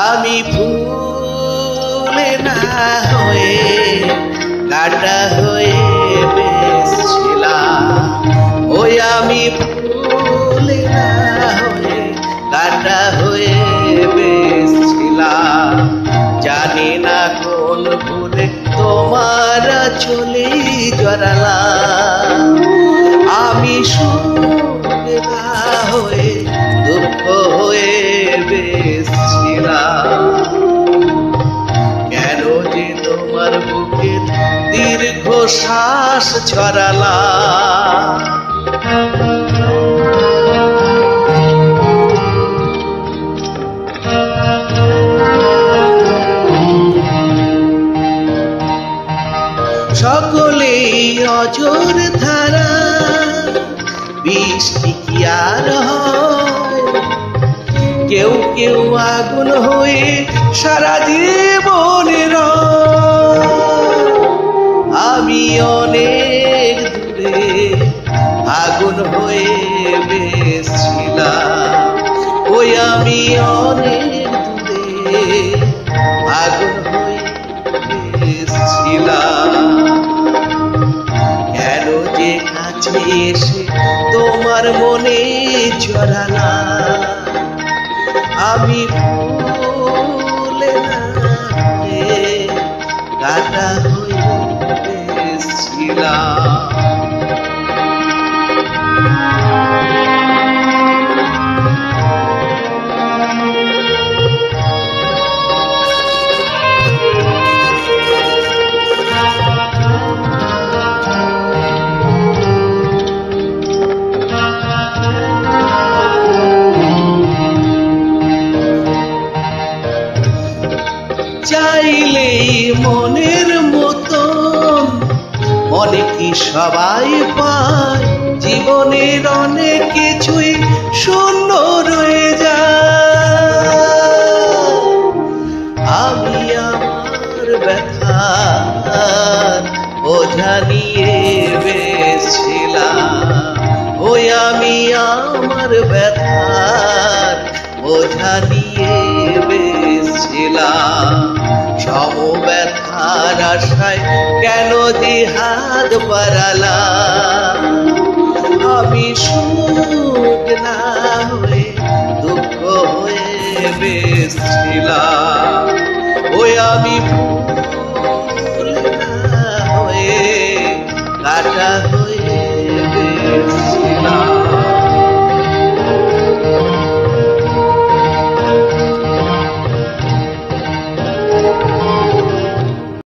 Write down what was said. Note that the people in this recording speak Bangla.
আমি ফুলে না হয়ে কাটা হয়ে বেশছিলাম, ওই আমি ফুলে না হয়ে কাটা হয়ে বেশছিলাম। জানি না কোন ভুলে তোমার চলে জড়ালাম, আমি সুখে না হয়ে দুঃখ হয়ে বেশছিলাম। কেন যে তোমার বুকের দীর্ঘ শ্বাস ছড়ালাম। সকলেই অজর ধারা, বৃষ্টি কি আর হয়? কেউ কেউ আগুন হয়ে সারা জীবনের, আমি অনেক দূরে আগুন হয়ে বেশছিলাম, ওই আমি অনেক দূরে আগুন হয়ে বেশছিলাম। কেন যে কাছে এসে তোমার মনে জড়ালাম, আমি ফুলে না হয়ে কাটা হয়ে বেশছিলাম। চাইলেই মনের মতন মনে কি সবাই পায়, জীবনের অনেক কিছুই শূন্য রয়ে যায়। আমি আমার ব্যথার বোঝা নিয়ে বেশছিলাম, ওই আমি আমার ব্যথার বোঝা নিয়ে বেশছিলাম। সমব্যথার আশায় কেন যে হাত বাড়ালাম, আমি সুখ না হয়ে দুঃখ হয়ে বেশছিলাম, ওই আমি